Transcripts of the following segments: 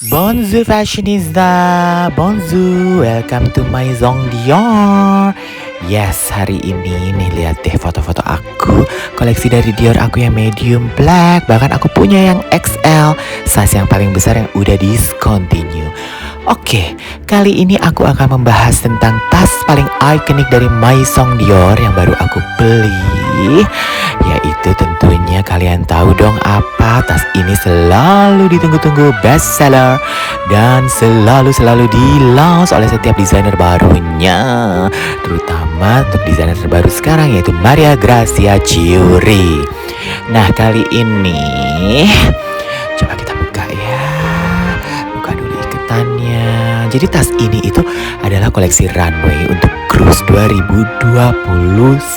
Bonjour fashionista, bonjour, welcome to my Zong Dior. Yes, hari ini nih lihat deh foto-foto aku. Koleksi dari Dior aku yang medium black, bahkan aku punya yang XL, size yang paling besar yang udah discontinue. Oke, kali ini aku akan membahas tentang tas paling ikonik dari Maison Dior yang baru aku beli. Yaitu tentunya kalian tahu dong apa, tas ini selalu ditunggu-tunggu bestseller dan selalu di-launch oleh setiap desainer barunya. Terutama untuk desainer terbaru sekarang yaitu Maria Grazia Chiuri. Nah, kali ini coba kita buka ya. Buka dulu iketannya. Jadi tas ini itu adalah koleksi runway untuk cruise 2021.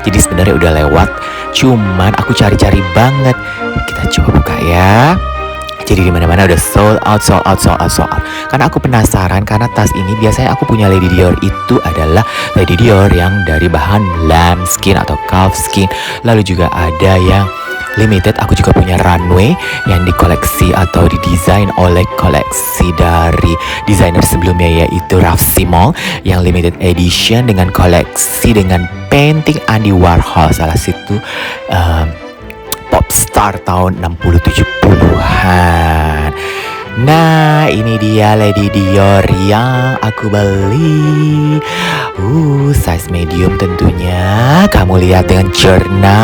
Jadi sebenarnya udah lewat, cuman aku cari-cari banget. Kita coba buka ya. Jadi di mana-mana udah sold out. Karena aku penasaran, karena tas ini biasanya aku punya Lady Dior itu adalah Lady Dior yang dari bahan lambskin atau calfskin. Lalu juga ada yang limited, aku juga punya runway yang dikoleksi atau didesain oleh koleksi dari desainer sebelumnya yaitu Raf Simons yang limited edition dengan koleksi dengan painting Andy Warhol, salah satu pop star tahun 60-70-an. Nah, ini dia Lady Dior yang aku beli. Size medium tentunya. Kamu lihat dengan cerna.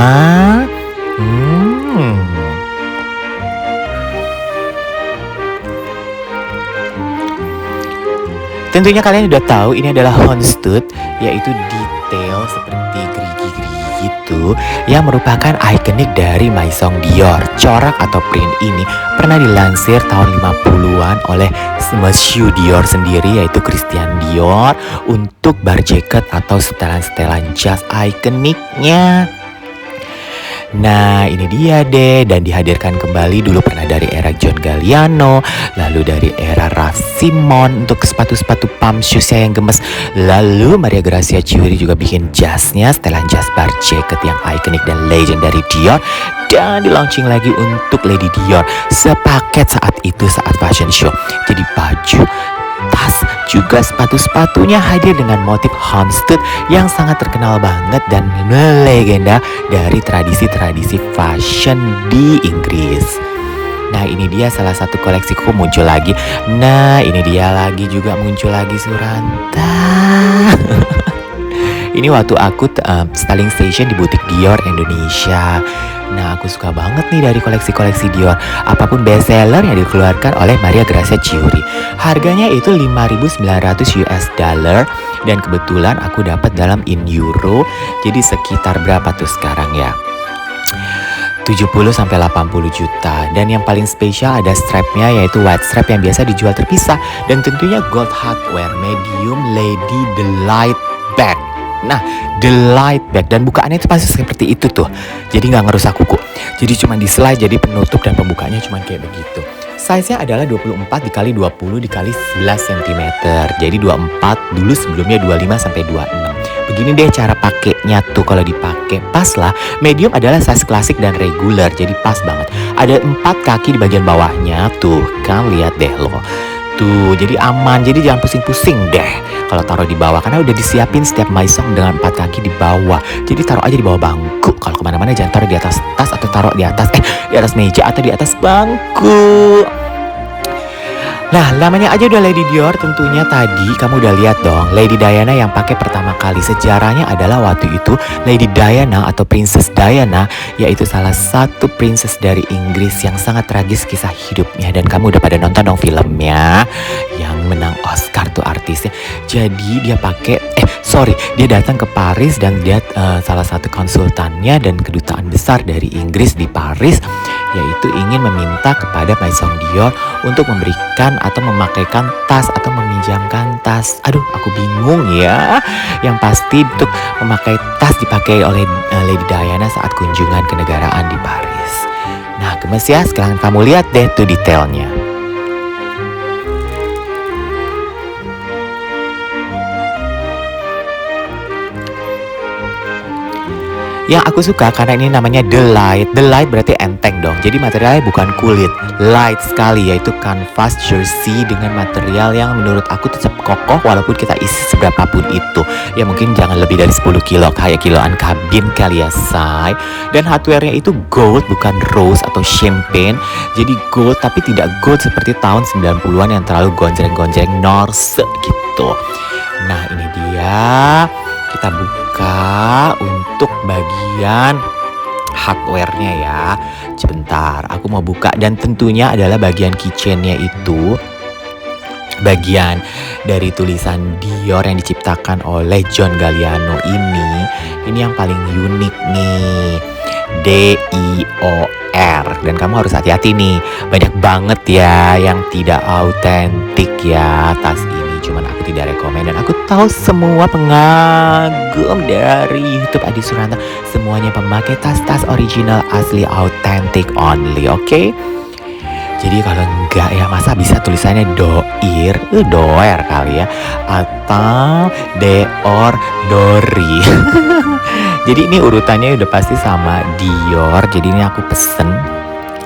Tentunya kalian udah tahu ini adalah Houndstooth, yaitu detail seperti gerigi-gerigi gitu yang merupakan ikonik dari Maison Dior. Corak atau print ini pernah dilansir tahun 50-an oleh Monsieur Dior sendiri, yaitu Christian Dior, untuk bar jacket atau setelan-setelan jas ikoniknya. Nah, ini dia deh, dan dihadirkan kembali dulu pernah dari era John Galliano, lalu dari era Raf Simons untuk sepatu-sepatu pump shoes-nya yang gemes. Lalu Maria Grazia Chiuri juga bikin jasnya, setelan jas bar jacket yang ikonik dan legendary Dior, dan di launching lagi untuk Lady Dior sepaket saat itu saat fashion show. Jadi baju, tas, juga sepatu-sepatunya hadir dengan motif Houndstooth yang sangat terkenal banget dan melegenda dari tradisi-tradisi fashion di Inggris. Nah, ini dia salah satu koleksiku muncul lagi. Nah, ini dia lagi juga muncul lagi Suranta. Ini waktu aku styling station di butik Dior Indonesia. Nah, aku suka banget nih dari koleksi-koleksi Dior. Apapun bestseller yang dikeluarkan oleh Maria Grazia Chiuri. Harganya itu 5.900 US dollar dan kebetulan aku dapat dalam in euro. Jadi sekitar berapa tuh sekarang ya? 70 sampai 80 juta. Dan yang paling spesial ada strapnya, yaitu white strap yang biasa dijual terpisah, dan tentunya gold hardware medium Lady Delight bag. Nah, Delight bag, dan bukaannya itu pasti seperti itu tuh. Jadi nggak ngerusak kuku. Jadi cuma di slide, jadi penutup dan pembukanya cuma kayak begitu. Size-nya adalah 24 dikali 20 dikali 11 cm. Jadi 24 dulu, sebelumnya 25 sampai 26. Begini deh cara pakainya tuh, kalau dipakai pas lah. Medium adalah size klasik dan regular, jadi pas banget. Ada 4 kaki di bagian bawahnya tuh, kan lihat deh loh. Tuh, jadi aman, jadi jangan pusing-pusing deh kalau taruh di bawah, karena udah disiapin setiap Maison dengan 4 kaki di bawah. Jadi taruh aja di bawah bangku. Kalau kemana-mana jangan taruh di atas tas atau taruh di atas meja atau di atas bangku. Nah, namanya aja udah Lady Dior, tentunya tadi kamu udah lihat dong Lady Diana yang pakai pertama kali. Sejarahnya adalah waktu itu Lady Diana atau Princess Diana, yaitu salah satu princess dari Inggris yang sangat tragis kisah hidupnya. Dan kamu udah pada nonton dong filmnya yang menang Oscar tuh artisnya. Jadi dia dia datang ke Paris dan dia salah satu konsultannya dan kedutaan besar dari Inggris di Paris, yaitu ingin meminta kepada Maison Dior untuk memberikan atau memakaikan tas atau meminjamkan tas. Aduh, aku bingung ya. Yang pasti untuk memakai tas dipakai oleh Lady Diana saat kunjungan kenegaraan di Paris. Nah, gemes ya. Sekarang kamu lihat deh tuh detailnya. Yang aku suka karena ini namanya The Light. The Light berarti enteng dong. Jadi materialnya bukan kulit, light sekali, yaitu canvas jersey dengan material yang menurut aku tetap kokoh walaupun kita isi seberapapun itu. Ya mungkin jangan lebih dari 10 kilo, kayak kiloan kabin kali ya say. Dan hardware-nya itu gold bukan rose atau champagne. Jadi gold tapi tidak gold seperti tahun 90-an yang terlalu gonjreng-gonjreng Norse gitu. Nah ini dia, kita buka untuk bagian hardware-nya ya. Sebentar, aku mau buka dan tentunya adalah bagian keychain-nya itu. Bagian dari tulisan Dior yang diciptakan oleh John Galliano ini yang paling unik nih. DIOR. Dan kamu harus hati-hati nih, banyak banget ya yang tidak autentik ya tas ini. Cuman aku tidak rekomen dan aku tahu semua pengagum dari YouTube Adi Suranta semuanya pemakai tas-tas original asli autentik only, oke? Jadi kalau enggak ya masa bisa tulisannya doer kali ya, atau Deor Dori. Jadi ini urutannya udah pasti sama Dior. Jadi ini aku pesen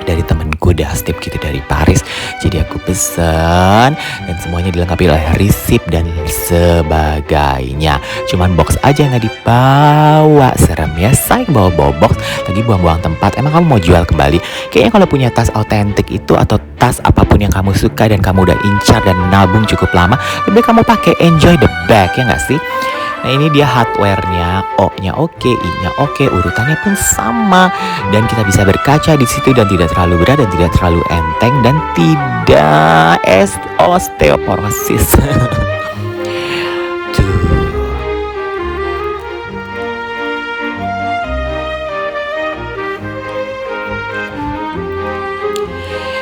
dari temenku Dastip gitu dari Paris. Jadi aku pesen dan semuanya dilengkapi oleh resip dan sebagainya. Cuman box aja nggak dibawa, serem ya say, bawa box lagi buang-buang tempat. Emang kamu mau jual kembali? Kayaknya kalau punya tas autentik itu atau tas apapun yang kamu suka dan kamu udah incar dan nabung cukup lama, lebih kamu pakai, enjoy the bag ya nggak sih? Nah ini dia hardware-nya, O-nya oke, I-nya oke, urutannya pun sama. Dan kita bisa berkaca di situ dan tidak terlalu berat dan tidak terlalu enteng dan tidak osteoporosis. Tuh.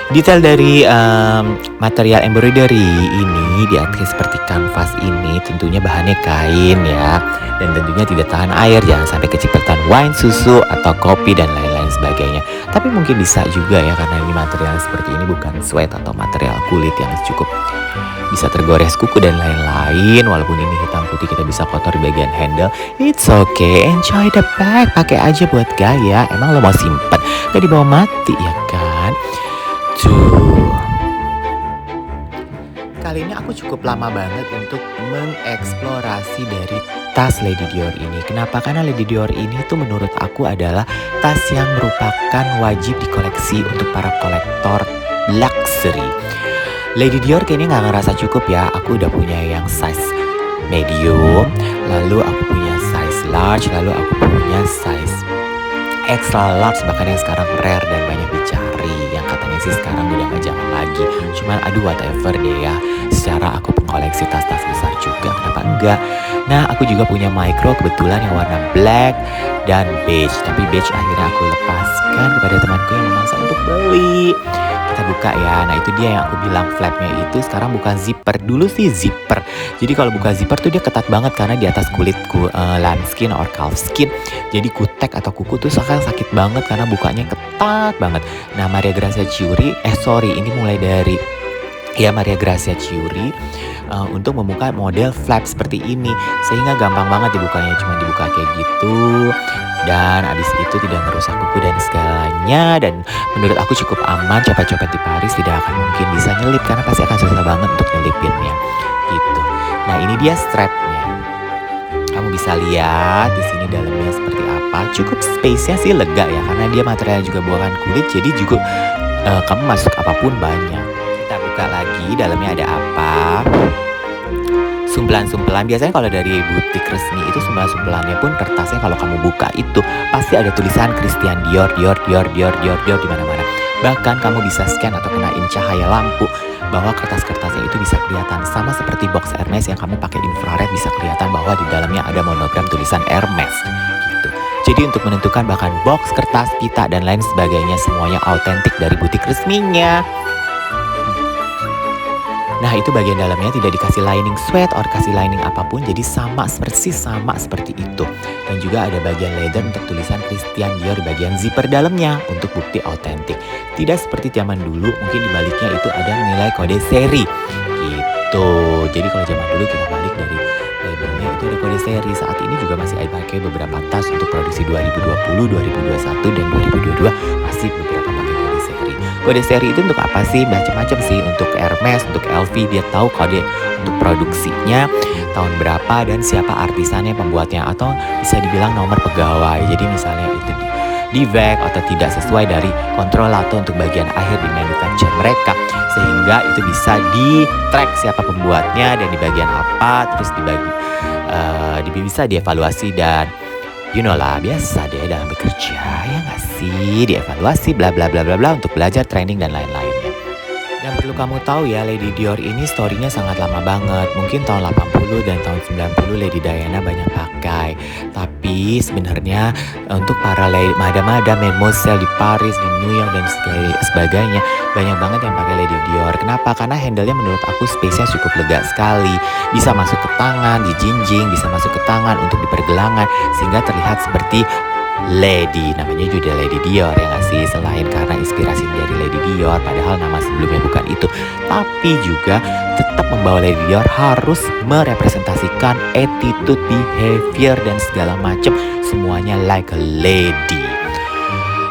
Detail dari material embroidery ini diatas seperti kanvas ini tentunya bahannya kain ya. Dan tentunya tidak tahan air, jangan sampai kecipratan wine, susu, atau kopi dan lain-lain sebagainya. Tapi mungkin bisa juga ya karena ini material seperti ini bukan sweat atau material kulit yang cukup bisa tergores kuku dan lain-lain. Walaupun ini hitam putih kita bisa kotor di bagian handle, it's okay, enjoy the bag, pakai aja buat gaya. Emang lo mau simpen, gak dibawa mati ya kan? Tuh. Kali ini aku cukup lama banget untuk mengeksplorasi dari tas Lady Dior ini. Kenapa? Karena Lady Dior ini tuh menurut aku adalah tas yang merupakan wajib dikoleksi untuk para kolektor luxury. Lady Dior kayaknya gak ngerasa cukup ya. Aku udah punya yang size medium, lalu aku punya size large, lalu aku punya size extra large, bahkan yang sekarang rare dan banyak dicari, yang katanya sih sekarang udah gak zaman lagi. Cuman aduh whatever deh ya, secara aku pengkoleksi tas-tas besar juga, kenapa enggak. Nah aku juga punya micro kebetulan yang warna black dan beige, tapi beige akhirnya aku lepaskan kepada temanku yang memaksa untuk beli. Kita buka ya. Nah itu dia yang aku bilang, flapnya itu sekarang bukan zipper. Dulu sih zipper. Jadi kalau buka zipper tuh dia ketat banget karena di atas kulitku lambskin or calfskin. Jadi kutek atau kuku tuh sekarang sakit banget karena bukanya ketat banget. Nah Maria Grazia Chiuri, ini mulai dari Maria Grazia Chiuri untuk membuka model flap seperti ini, sehingga gampang banget dibukanya, cuma dibuka kayak gitu. Dan abis itu tidak merusak kuku dan segalanya. Dan menurut aku cukup aman. Copet-copet di Paris tidak akan mungkin bisa nyelip karena pasti akan susah banget untuk nyelipinnya gitu. Nah ini dia strapnya. Kamu bisa lihat di sini dalamnya seperti apa. Cukup space-nya sih lega ya karena dia materialnya juga bukan kulit. Jadi juga kamu masuk apapun banyak. Kita buka lagi dalamnya ada apa. Sumpelan-sumpelan, biasanya kalau dari butik resmi itu sumpelan-sumpelannya pun kertasnya kalau kamu buka itu pasti ada tulisan Christian Dior di mana-mana. Bahkan kamu bisa scan atau kenain cahaya lampu bahwa kertas-kertasnya itu bisa kelihatan, sama seperti box Hermes yang kamu pakai infrared bisa kelihatan bahwa di dalamnya ada monogram tulisan Hermes gitu. Jadi untuk menentukan bahkan box, kertas, pita dan lain sebagainya semuanya autentik dari butik resminya. Nah itu bagian dalamnya tidak dikasih lining sweat or kasih lining apapun, jadi sama seperti itu. Dan juga ada bagian leather untuk tulisan Christian Dior di bagian zipper dalamnya untuk bukti autentik. Tidak seperti zaman dulu, mungkin di baliknya itu ada nilai kode seri gitu. Jadi kalau zaman dulu kita balik dari label kodenya itu ada kode seri. Saat ini juga masih dipakai beberapa tas untuk produksi 2020, 2021, dan 2022 masih beberapa pakai kode seri. Kode seri itu untuk apa sih? Macam-macam sih. Untuk Hermes, untuk LV, dia tahu kode untuk produksinya tahun berapa dan siapa artisannya, pembuatnya, atau bisa dibilang nomor pegawai. Jadi misalnya itu defect atau tidak sesuai dari kontrol atau untuk bagian akhir di manufacture mereka, sehingga itu bisa di track siapa pembuatnya dan di bagian apa, terus bisa dievaluasi dan you know lah, biasa deh dalam bekerja ya nggak sih, dievaluasi bla bla bla bla bla untuk belajar, training dan lain-lainnya. Dan perlu kamu tahu ya, Lady Dior ini story-nya sangat lama banget. Mungkin tahun 80 dan tahun 90 Lady Diana banyak pakai. Tapi sebenarnya untuk para madam-madam, mademoiselle di Paris, di New York dan sebagainya, banyak banget yang pakai Lady Dior. Kenapa? Karena handle-nya menurut aku space-nya cukup lega sekali. Bisa masuk ke tangan, di jinjing, bisa masuk ke tangan untuk di pergelangan, sehingga terlihat seperti Lady, namanya juga Lady Dior ya nggak sih? Selain karena inspirasi dari Lady Dior, padahal nama sebelumnya bukan itu, tapi juga tetap membawa Lady Dior harus merepresentasikan attitude, behavior dan segala macam, semuanya like a lady.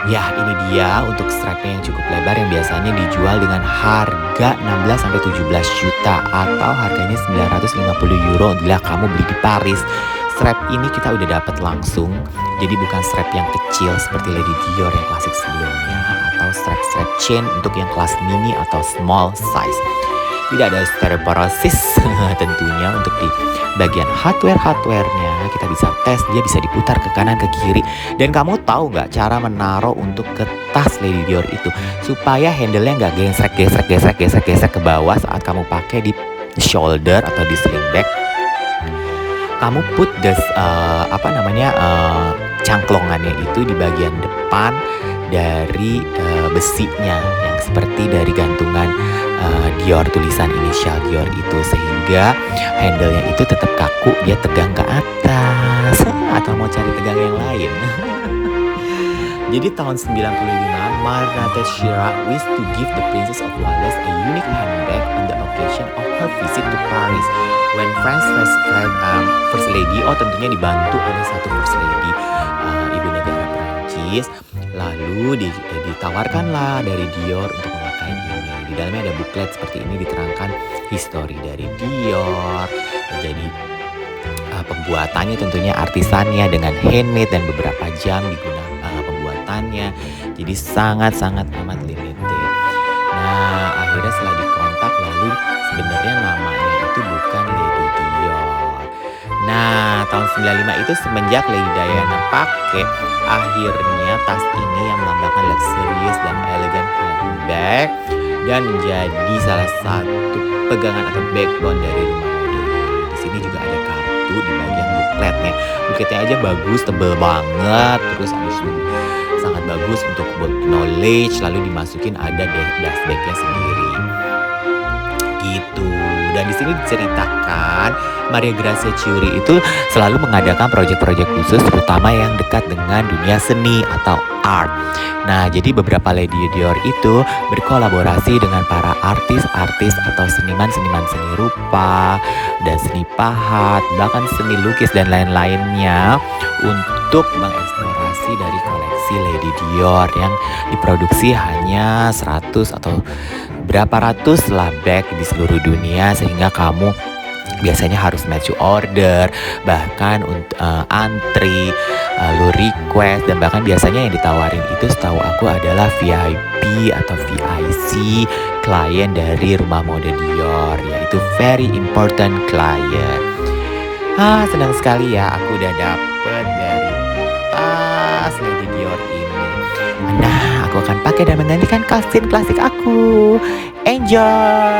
Ya, ini dia untuk strapnya yang cukup lebar yang biasanya dijual dengan harga 16-17 juta atau harganya 950 euro bila kamu beli di Paris. Strap ini kita udah dapat langsung, jadi bukan strap yang kecil seperti Lady Dior yang klasik sebelumnya, atau strap chain untuk yang kelas mini atau small size. Tidak ada osteoporosis tentunya. Untuk di bagian hardware-nya kita bisa tes, dia bisa diputar ke kanan ke kiri. Dan kamu tahu nggak cara menaruh untuk ke tas Lady Dior itu supaya handle-nya nggak gesrek ke bawah saat kamu pakai di shoulder atau di sling bag. Kamu put cangklongannya itu di bagian depan dari besinya yang seperti dari gantungan Dior, tulisan inisial Dior itu, sehingga handle-nya itu tetap kaku, dia tegang ke atas. Atau mau cari tegang yang lain? Jadi tahun 95, Margaret Chirac wished to give the Princess of Wales a unique handbag on the occasion of her visit to Paris. When France's First Lady, tentunya dibantu oleh satu First Lady, ibu negara Prancis, lalu ditawarkanlah dari Dior untuk memakai ini. Di dalamnya ada buklet seperti ini, diterangkan histori dari Dior, jadi pembuatannya tentunya artisannya dengan handmade dan beberapa jam digunakan pembuatannya, jadi sangat-sangat amat limited. Nah, akhirnya setelah dikontak, lalu sebenarnya namanya itu bukan Lady Dior. Nah, tahun 95 itu semenjak Lady Diana pakai, akhirnya tas ini yang melambangkan luxurious dan elegant handbag dan menjadi salah satu pegangan atau backbone dari rumah mode. Di sini juga ada kartu di bagian bukletnya. Bukletnya aja bagus, tebel banget, terus habis itu sangat bagus untuk knowledge, lalu dimasukin ada dust bagnya sendiri gitu. Dan di sini diceritakan Maria Grazia Chiuri itu selalu mengadakan proyek-proyek khusus, terutama yang dekat dengan dunia seni atau art. Nah, jadi beberapa Lady Dior itu berkolaborasi dengan para artis-artis atau seniman-seniman seni rupa dan seni pahat, bahkan seni lukis dan lain-lainnya untuk mengeksplorasi dari koleksi Lady Dior yang diproduksi hanya 100 atau berapa ratus lah bag di seluruh dunia, sehingga kamu biasanya harus match to order, bahkan untuk antri, lu request, dan bahkan biasanya yang ditawarin itu setahu aku adalah VIP atau VIC klien dari rumah mode Dior, yaitu very important client. Senang sekali ya aku udah dapet dari tas Lady Dior ini. Nah, aku akan pakai dan menggantikan kain klasik aku. Enjoy!